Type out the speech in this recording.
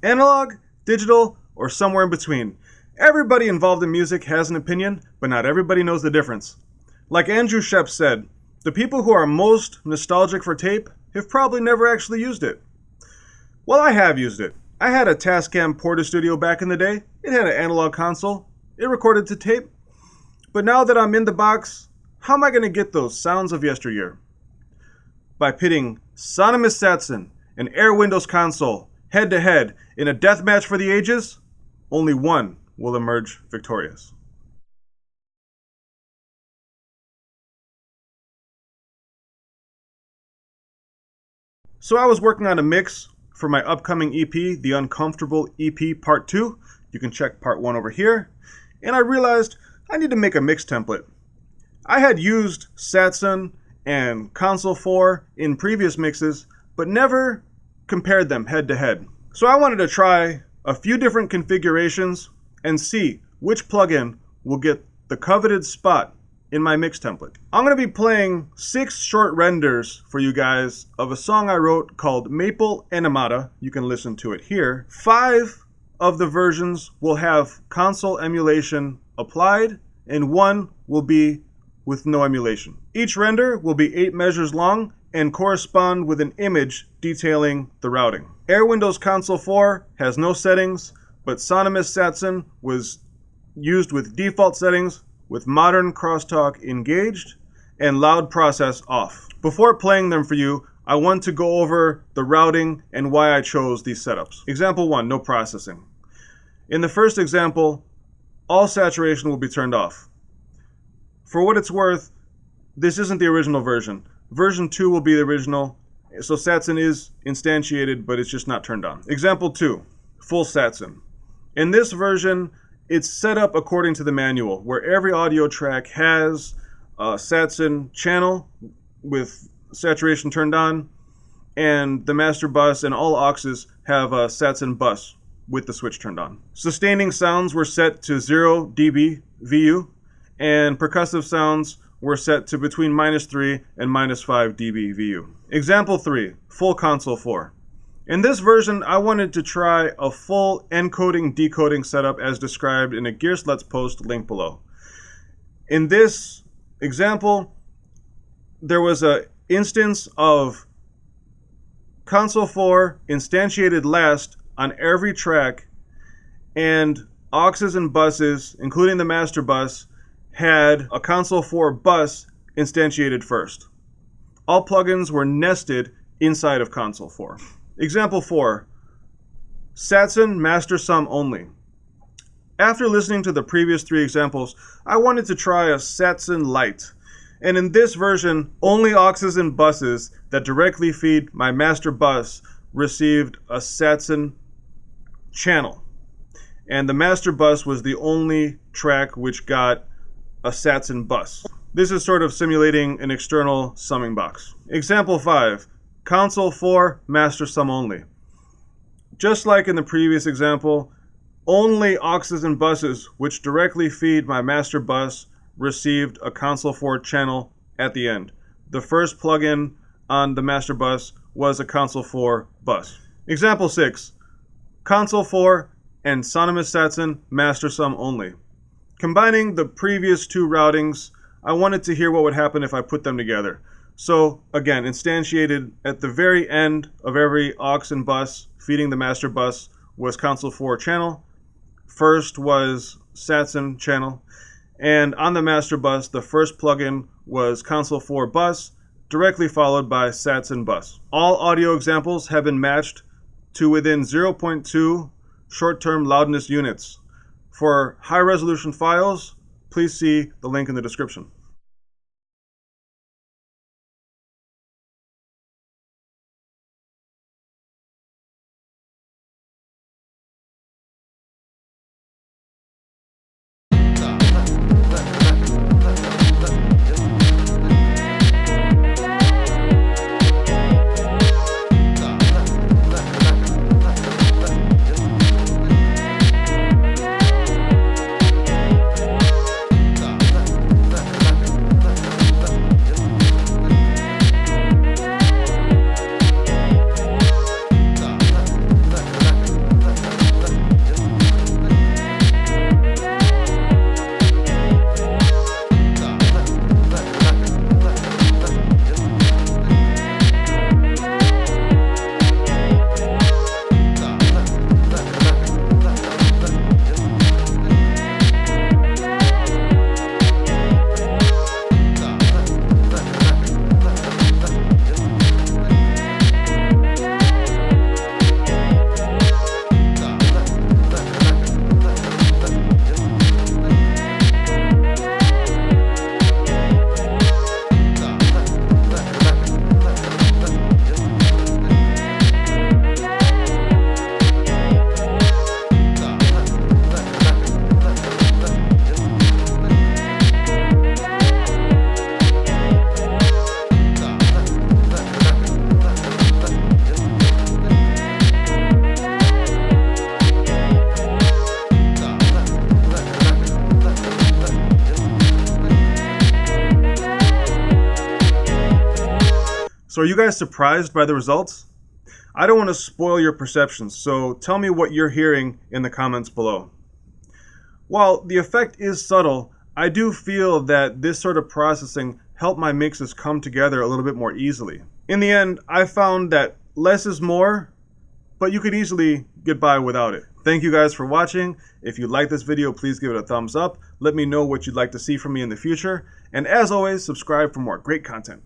Analog, digital, or somewhere in between. Everybody involved in music has an opinion, but not everybody knows the difference. Like Andrew Shep said, the people who are most nostalgic for tape have probably never actually used it. Well, I have used it. I had a Tascam Portastudio back in the day. It had an analog console. It recorded to tape. But now that I'm in the box, how am I going to get those sounds of yesteryear? By pitting Sonimus Satson and Airwindows console head-to-head in a death match for the ages, only one will emerge victorious. So I was working on a mix for my upcoming EP, The Uncomfortable EP Part 2. You can check Part 1 over here. And I realized I need to make a mix template. I had used Satson and Console 4 in previous mixes, but never compared them head to head. So I wanted to try a few different configurations and see which plugin will get the coveted spot in my mix template. I'm going to be playing 6 short renders for you guys of a song I wrote called Maple Animata. You can listen to it here. 5 of the versions will have console emulation applied, and 1 will be with no emulation. Each render will be 8 measures long and correspond with an image detailing the routing. Airwindows Console 4 has no settings, but Sonimus Satson was used with default settings with modern crosstalk engaged and loud process off. Before playing them for you, I want to go over the routing and why I chose these setups. Example 1, no processing. In the first example, all saturation will be turned off. For what it's worth, this isn't the original version. Version 2 will be the original, so Satson is instantiated, but it's just not turned on. Example 2, full Satson. In this version, it's set up according to the manual, where every audio track has a Satson channel with saturation turned on, and the master bus and all auxes have a Satson bus with the switch turned on. Sustaining sounds were set to 0 dB VU, and percussive sounds were set to between -3 and -5 dB VU. Example 3, full Console 4. In this version, I wanted to try a full encoding decoding setup as described in a Gearslutz post linked below. In this example, there was an instance of Console 4 instantiated last on every track, and auxes and buses, including the master bus, had a Console 4 bus instantiated first. All plugins were nested inside of Console 4. Example 4, Satson master sum only. After listening to the previous 3 examples, I wanted to try a Satson Lite. And in this version, only auxes and buses that directly feed my master bus received a Satson channel. And the master bus was the only track which got a Satson bus. This is sort of simulating an external summing box. Example 5, Console 4 master sum only. Just like in the previous example, only auxes and buses which directly feed my master bus received a Console 4 channel at the end. The first plugin on the master bus was a Console 4 bus. Example 6, Console 4 and Sonimus Satson master sum only. Combining the previous 2 routings, I wanted to hear what would happen if I put them together. So again, instantiated at the very end of every aux and bus feeding the master bus was Console 4 channel. First was Satson channel. And on the master bus, the first plugin was Console 4 bus, directly followed by Satson bus. All audio examples have been matched to within 0.2 short-term loudness units. For high-resolution files, please see the link in the description. So are you guys surprised by the results? I don't want to spoil your perceptions, so tell me what you're hearing in the comments below. While the effect is subtle, I do feel that this sort of processing helped my mixes come together a little bit more easily. In the end, I found that less is more, but you could easily get by without it. Thank you guys for watching. If you like this video, please give it a thumbs up. Let me know what you'd like to see from me in the future. And as always, subscribe for more great content.